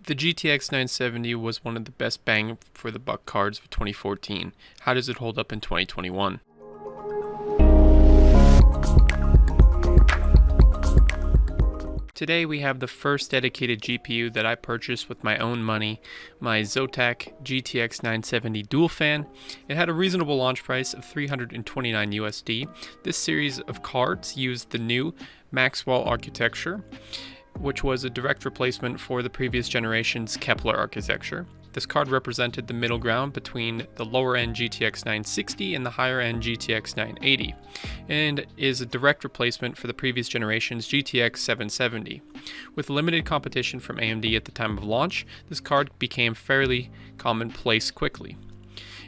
The GTX 970 was one of the best bang for the buck cards of 2014. How does it hold up in 2021? Today we have the first dedicated GPU that I purchased with my own money, my Zotac GTX 970 dual fan. It had a reasonable launch price of $329 USD. This series of cards used the new Maxwell architecture, which was a direct replacement for the previous generation's Kepler architecture. This card represented the middle ground between the lower-end GTX 960 and the higher-end GTX 980, and is a direct replacement for the previous generation's GTX 770. With limited competition from AMD at the time of launch, this card became fairly commonplace quickly.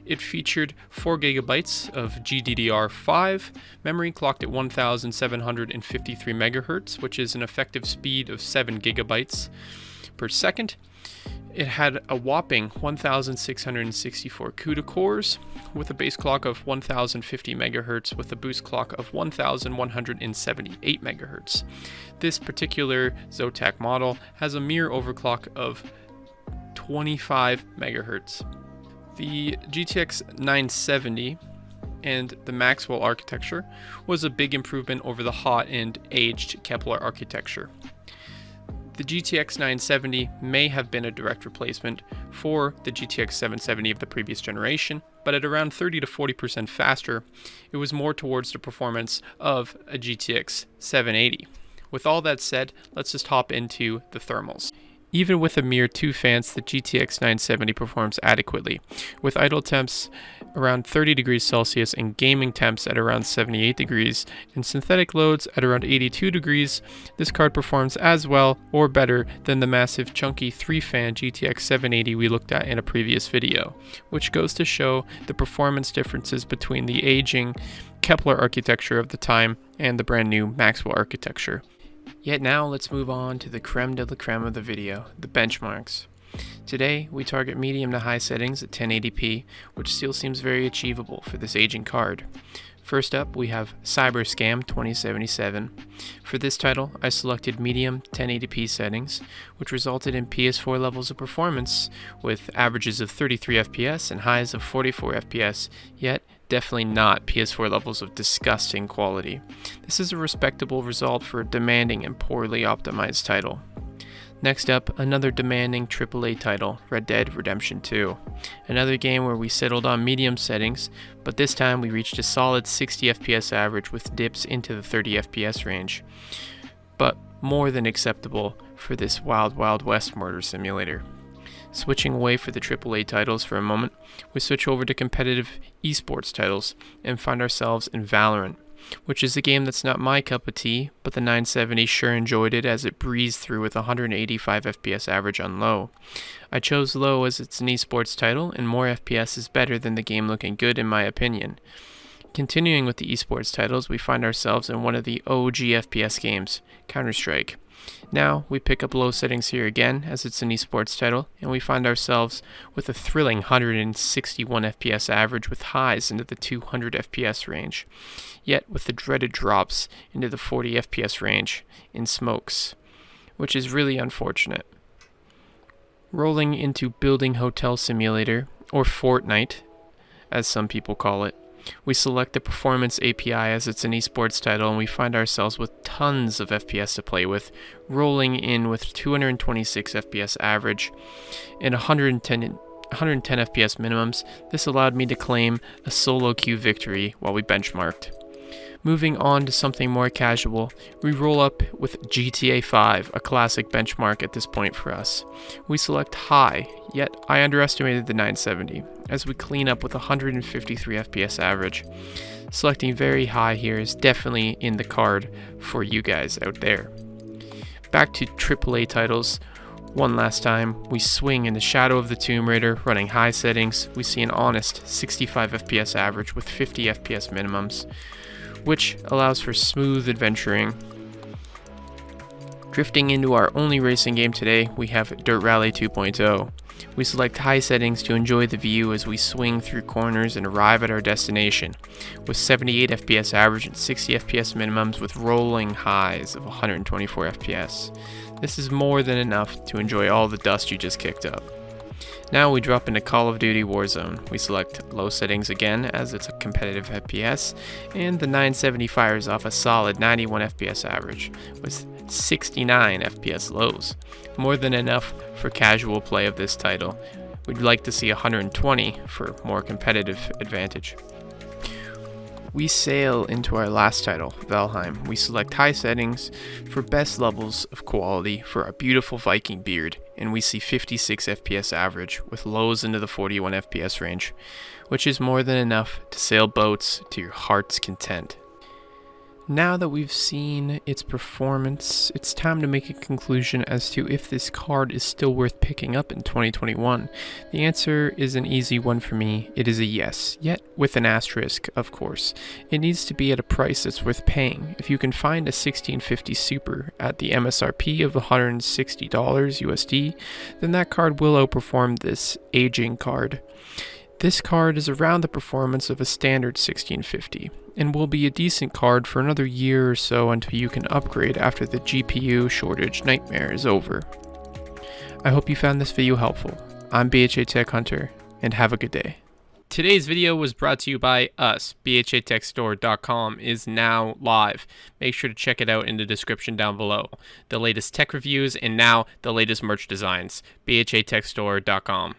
It featured 4GB of GDDR5 memory clocked at 1753 MHz, which is an effective speed of 7GB per second. It had a whopping 1664 CUDA cores with a base clock of 1050 MHz with a boost clock of 1178 MHz. This particular Zotac model has a mere overclock of 25 MHz. The GTX 970 and the Maxwell architecture was a big improvement over the hot and aged Kepler architecture. The GTX 970 may have been a direct replacement for the GTX 770 of the previous generation, but at around 30 to 40% faster, it was more towards the performance of a GTX 780. With all that said, let's just hop into the thermals. Even with a mere 2 fans, the GTX 970 performs adequately, with idle temps around 30 degrees Celsius and gaming temps at around 78 degrees, and synthetic loads at around 82 degrees. This card performs as well or better than the massive chunky 3-fan GTX 780 we looked at in a previous video, which goes to show the performance differences between the aging Kepler architecture of the time and the brand new Maxwell architecture. Yet now let's move on to the creme de la creme of the video, the benchmarks. Today we target medium to high settings at 1080p, which still seems very achievable for this aging card. First up we have Cyberpunk 2077. For this title I selected medium 1080p settings, which resulted in PS4 levels of performance with averages of 33 FPS and highs of 44 FPS, yet definitely not PS4 levels of disgusting quality. This is a respectable result for a demanding and poorly optimized title. Next up, another demanding AAA title, Red Dead Redemption 2. Another game where we settled on medium settings, but this time we reached a solid 60 FPS average with dips into the 30 FPS range. But more than acceptable for this wild west murder simulator. Switching away for the AAA titles for a moment, we switch over to competitive esports titles and find ourselves in Valorant, which is a game that's not my cup of tea, but the 970 sure enjoyed it as it breezed through with 185 FPS average on low. I chose low as it's an esports title, and more FPS is better than the game looking good in my opinion. Continuing with the esports titles, we find ourselves in one of the OG FPS games, Counter-Strike. Now we pick up low settings here again as it's an esports title, and we find ourselves with a thrilling 161 FPS average with highs into the 200 FPS range, yet with the dreaded drops into the 40 FPS range in smokes, which is really unfortunate. Rolling into Building Hotel Simulator, or Fortnite as some people call it, we select the Performance API as it's an esports title, and we find ourselves with tons of FPS to play with, rolling in with 226 FPS average and 110 FPS minimums. This allowed me to claim a solo queue victory while we benchmarked. Moving on to something more casual, we roll up with GTA 5, a classic benchmark at this point for us. We select high, yet I underestimated the 970, as we clean up with 153 FPS average. Selecting very high here is definitely in the card for you guys out there. Back to AAA titles. One last time, we swing in the shadow of the Tomb Raider, running high settings. We see an honest 65 FPS average with 50 FPS minimums, which allows for smooth adventuring. Drifting into our only racing game today, we have Dirt Rally 2.0. We select high settings to enjoy the view as we swing through corners and arrive at our destination, with 78 FPS average and 60 FPS minimums with rolling highs of 124 FPS. This is more than enough to enjoy all the dust you just kicked up. Now we drop into Call of Duty Warzone. We select low settings again as it's a competitive FPS, and the 970 fires off a solid 91 FPS average with 69 FPS lows. More than enough for casual play of this title. We'd like to see 120 for more competitive advantage. We sail into our last title, Valheim. We select high settings for best levels of quality for our beautiful Viking beard, and we see 56 FPS average with lows into the 41 FPS range, which is more than enough to sail boats to your heart's content. Now that we've seen its performance, it's time to make a conclusion as to if this card is still worth picking up in 2021. The answer is an easy one for me. It is a yes, yet with an asterisk, of course. It needs to be at a price that's worth paying. If you can find a 1650 Super at the MSRP of $160 USD, then that card will outperform this aging card. This card is around the performance of a standard 1650 and will be a decent card for another year or so until you can upgrade after the GPU shortage nightmare is over. I hope you found this video helpful. I'm BHATech Hunter, and have a good day. Today's video was brought to you by us. BHATechstore.com is now live. Make sure to check it out in the description down below. The latest tech reviews and now the latest merch designs. BHATechstore.com.